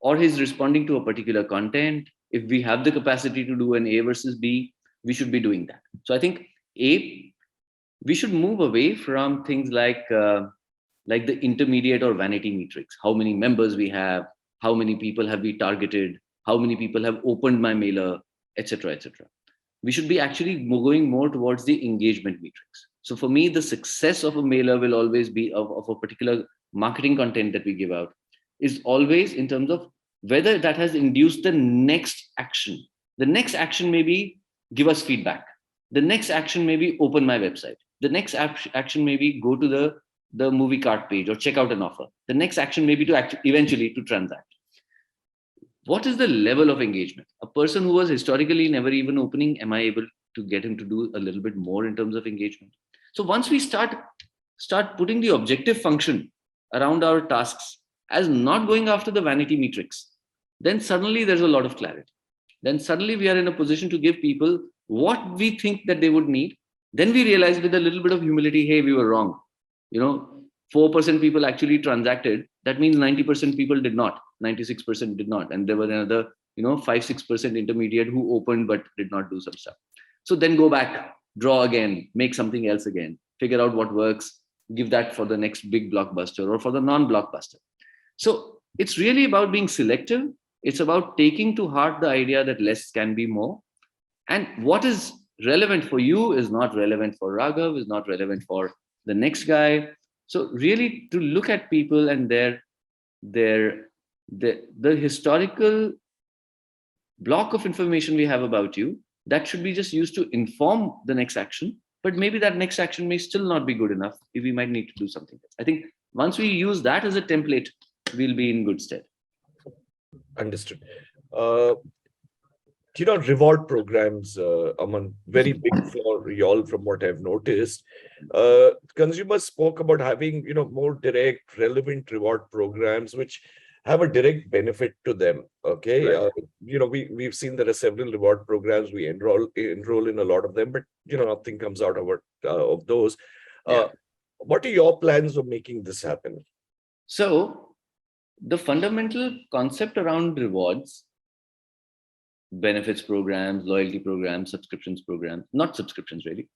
S5: or he's responding to a particular content, if we have the capacity to do an A versus B, we should be doing that. So I think we should move away from things like the intermediate or vanity metrics. How many members we have, how many people have we targeted, how many people have opened my mailer, etc., etc. We should be actually going more towards the engagement metrics. So for me, the success of a mailer will always be of a particular marketing content that we give out, is always in terms of whether that has induced the next action. The next action may be give us feedback. The next action may be open my website. The next action may be go to the movie cart page or check out an offer. The next action may be to eventually to transact. What is the level of engagement? A person who was historically never even opening, am I able to get him to do a little bit more in terms of engagement? So once we start putting the objective function around our tasks as not going after the vanity metrics, then suddenly there's a lot of clarity. Then suddenly we are in a position to give people what we think that they would need. Then we realize with a little bit of humility, hey, we were wrong. 4% people actually transacted. That means 90% people did not, 96% did not. And there were another, 5-6% intermediate who opened but did not do some stuff. So then go back, draw again, make something else again, figure out what works, give that for the next big blockbuster or for the non-blockbuster. So it's really about being selective. It's about taking to heart the idea that less can be more. And what is relevant for you is not relevant for Raghav, is not relevant for the next guy. So really to look at people and the historical block of information we have about you, that should be just used to inform the next action. But maybe that next action may still not be good enough. We might need to do something else. I think once we use that as a template, we'll be in good stead.
S1: Understood. Reward programs, Aman, very big for y'all from what I've noticed. Consumers spoke about having, more direct, relevant reward programs, which have a direct benefit to them. Okay.
S5: Right.
S1: We've seen there are several reward programs. We enroll in a lot of them, but, nothing comes out of those.
S5: Yeah.
S1: What are your plans of making this happen?
S5: So the fundamental concept around rewards, benefits programs, loyalty programs, subscriptions programs, not subscriptions really,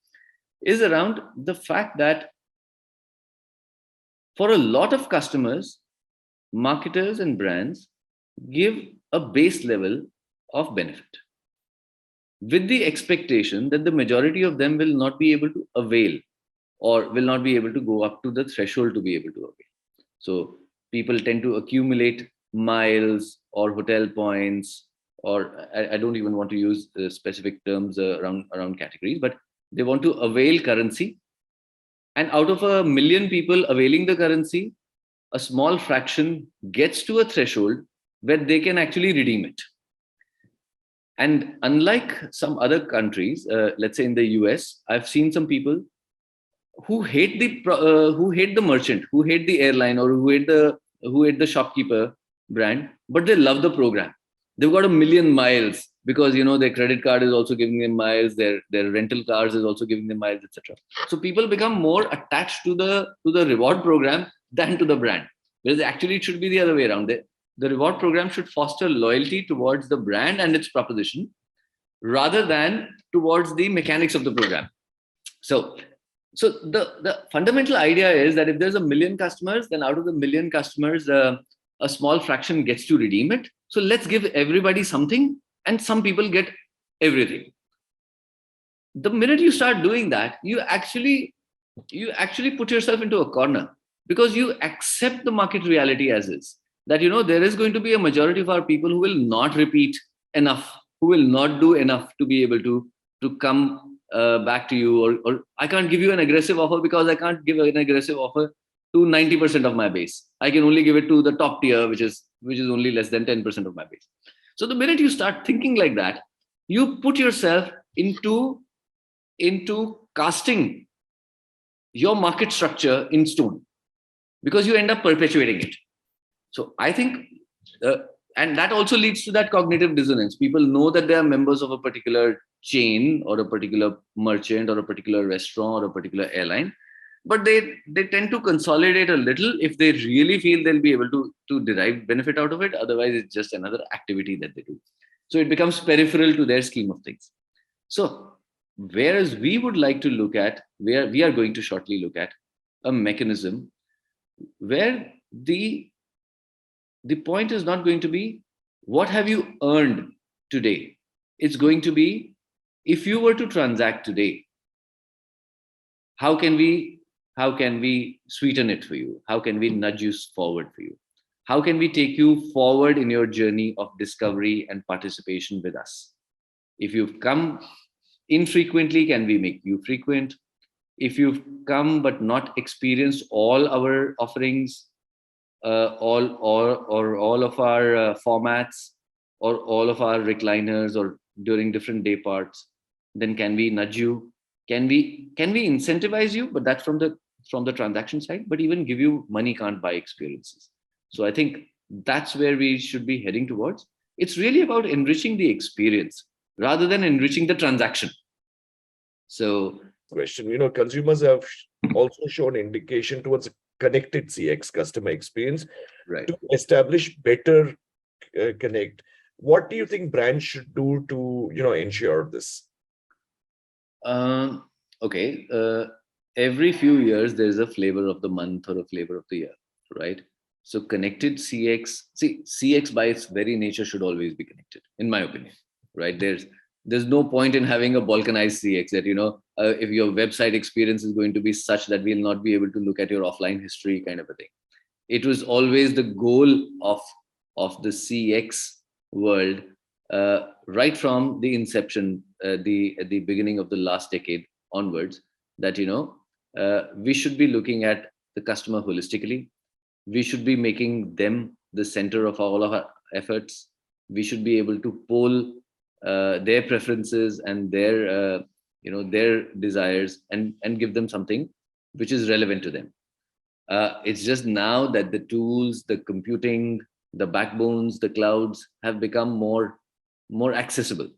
S5: is around the fact that for a lot of customers, marketers and brands give a base level of benefit with the expectation that the majority of them will not be able to avail or will not be able to go up to the threshold to be able to avail. So people tend to accumulate miles or hotel points, or I don't even want to use specific terms around categories, but they want to avail currency. And out of 1 million people availing the currency, a small fraction gets to a threshold where they can actually redeem it. And unlike some other countries, let's say in the US, I've seen some people who hate the merchant, who hate the airline, or who hate the shopkeeper brand, but they love the program. They've got 1 million miles because their credit card is also giving them miles, their rental cars is also giving them miles, etc. So people become more attached to the reward program than to the brand. Whereas actually it should be the other way around. The reward program should foster loyalty towards the brand and its proposition rather than towards the mechanics of the program. So the fundamental idea is that if there's 1 million customers, then out of the 1 million customers, a small fraction gets to redeem it. So let's give everybody something, and some people get everything. The minute you start doing that, you actually put yourself into a corner, because you accept the market reality as is, that there is going to be a majority of our people who will not repeat enough, who will not do enough to be able to come back to you, or I can't give you an aggressive offer because I can't give an aggressive offer to 90% of my base. I can only give it to the top tier, which is only less than 10% of my base. So the minute you start thinking like that, you put yourself into casting your market structure in stone, because you end up perpetuating it. So I think, and that also leads to that cognitive dissonance. People know that they are members of a particular chain or a particular merchant or a particular restaurant or a particular airline, but they tend to consolidate a little if they really feel they'll be able to derive benefit out of it. Otherwise, it's just another activity that they do. So it becomes peripheral to their scheme of things. So whereas we would like to look at, where we are going to shortly look at a mechanism where the point is not going to be what have you earned today. It's going to be, if you were to transact today, how can we sweeten it for you? How can we nudge you forward for you? How can we take you forward in your journey of discovery and participation with us? If you've come infrequently, can we make you frequent? If you've come but not experienced all our offerings, all of our formats, or all of our recliners, or during different day parts, then can we nudge you? Can we incentivize you? But that's from the transaction side. But even give you money can't buy experiences. So I think that's where we should be heading towards. It's really about enriching the experience rather than enriching the transaction. So
S1: question, consumers have also shown indication towards a connected CX, customer experience,
S5: right,
S1: to establish better connect. What do you think brands should do to ensure this?
S5: Okay. Every few years there's a flavor of the month or a flavor of the year, right? So connected CX, CX by its very nature should always be connected, in my opinion, right? There's no point in having a balkanized CX that, if your website experience is going to be such that we'll not be able to look at your offline history, kind of a thing. It was always the goal of the CX world, right from the inception, at the beginning of the last decade onwards, that, we should be looking at the customer holistically. We should be making them the center of all of our efforts. We should be able to poll their preferences and their desires, and give them something which is relevant to them. It's just now that the tools, the computing, the backbones, the clouds have become more accessible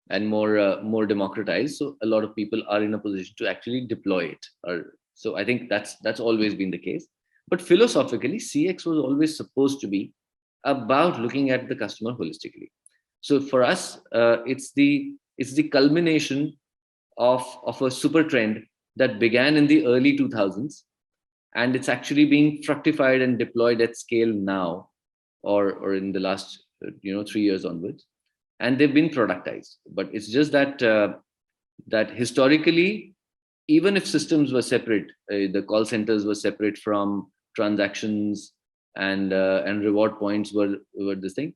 S5: and more democratized. So a lot of people are in a position to actually deploy it. So I think that's always been the case. But philosophically, CX was always supposed to be about looking at the customer holistically. So for us, it's the culmination of a super trend that began in the early 2000s, and it's actually being fructified and deployed at scale now, or in the last 3 years onwards, and they've been productized. But it's just that that historically, even if systems were separate, the call centers were separate from transactions, and reward points were this thing.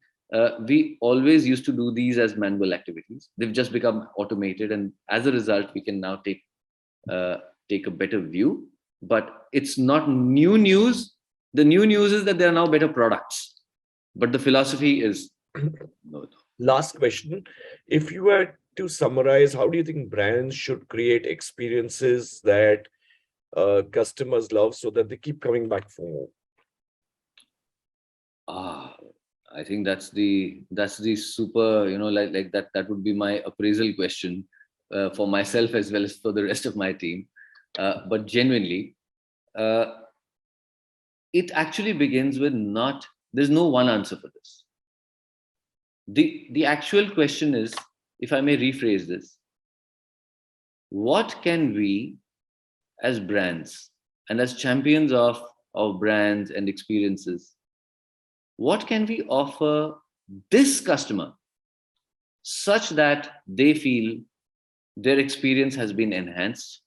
S5: We always used to do these as manual activities. They've just become automated, and as a result, we can now take a better view. But it's not new news. The new news is that there are now better products. But the philosophy is no.
S1: Last question. If you were to summarize, how do you think brands should create experiences that customers love so that they keep coming back for more?
S5: I think that's the super, like that would be my appraisal question for myself as well as for the rest of my team. But genuinely, it actually begins with there's no one answer for this. The actual question is, if I may rephrase this, what can we as brands and as champions of brands and experiences, what can we offer this customer such that they feel their experience has been enhanced?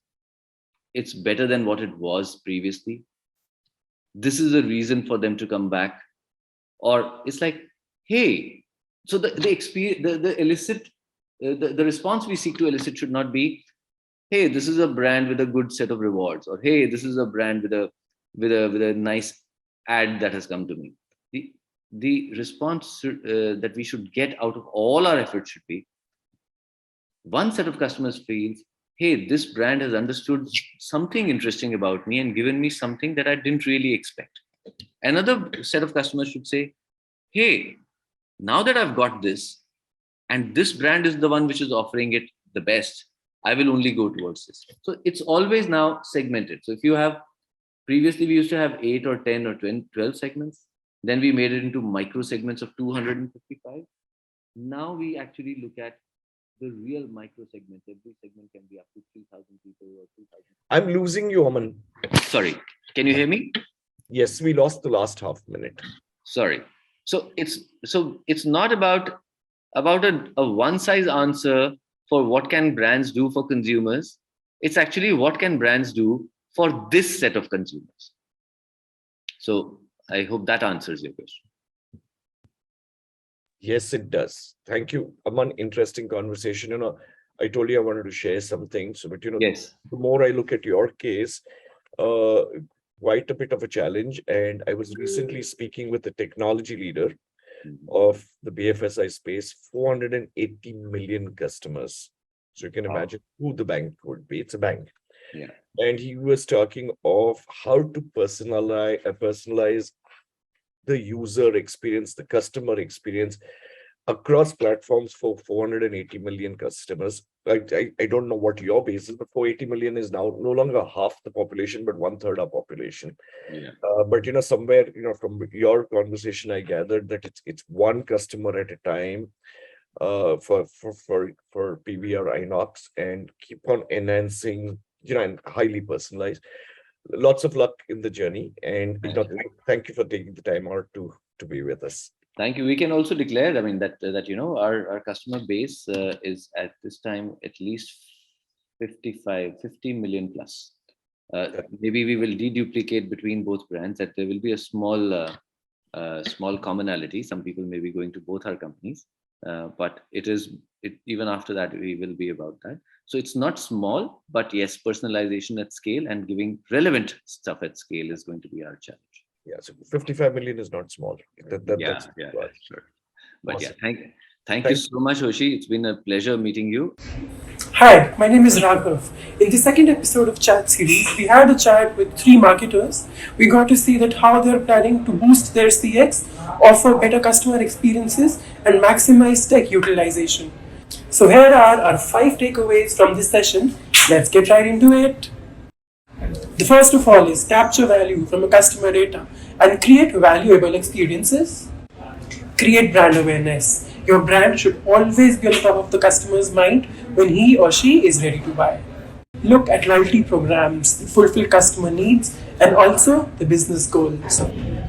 S5: It's better than what it was previously. This is a reason for them to come back. Or it's like, hey, so the experience, the elicit, the response we seek to elicit should not be, hey, this is a brand with a good set of rewards, or hey, this is a brand with a nice ad that has come to me. The response that we should get out of all our efforts should be, one set of customers feels, hey, this brand has understood something interesting about me and given me something that I didn't really expect. Another set of customers should say, hey, now that I've got this, and this brand is the one which is offering it the best, I will only go towards this. So it's always now segmented. So if you have, previously we used to have 8 or 10 or 12 segments. Then we made it into micro segments of 255. Now we actually look at the real micro segments. Every segment can be up to 3,000 people or 2,000.
S1: I'm losing you, Aman.
S5: Sorry, can you hear me?
S1: Yes, we lost the last half minute.
S5: Sorry. So it's not about a one size answer for what can brands do for consumers. It's actually what can brands do for this set of consumers. So I hope that answers your question.
S1: Yes, it does. Thank you, Aman. Interesting conversation. I told you I wanted to share some things, but
S5: Yes.
S1: the more I look at your case, quite a bit of a challenge. And I was recently speaking with the technology leader of the BFSI space, 480 million customers. So you can imagine who the bank would be. It's a bank.
S5: Yeah.
S1: And he was talking of how to personalize the user experience, the customer experience across platforms for 480 million customers. I don't know what your base is, but 480 million is now no longer half the population, but 1/3 our population.
S5: Yeah.
S1: But somewhere, from your conversation, I gathered that it's one customer at a time for PVR Inox, and keep on enhancing, and highly personalized. Lots of luck in the journey, and thank you for taking the time out to be with us.
S5: Thank you. We can also declare, I mean, that our customer base is at this time at least 50 million plus. Maybe we will deduplicate between both brands, that there will be a small commonality. Some people may be going to both our companies, but even after that, we will be about that. So it's not small, but yes, personalization at scale and giving relevant stuff at scale is going to be our challenge.
S1: Yeah, so 55 million is not small.
S5: Yeah, sure. But
S1: awesome.
S5: Yeah, thank you so much, Hoshi. It's been a pleasure meeting you.
S6: Hi, my name is Raghav. In the second episode of Chat Series, we had a chat with 3 marketers. We got to see that how they're planning to boost their CX, offer better customer experiences, and maximize tech utilization. So here are our 5 takeaways from this session. Let's get right into it. The first of all is capture value from a customer data and create valuable experiences. Create brand awareness. Your brand should always be on top of the customer's mind when he or she is ready to buy. Look at loyalty programs that fulfill customer needs and also the business goals.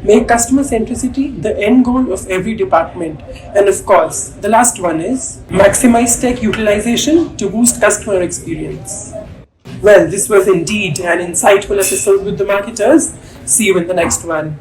S6: Make customer centricity the end goal of every department. And of course, the last one is maximize tech utilization to boost customer experience. Well, this was indeed an insightful episode with the marketers. See you in the next one.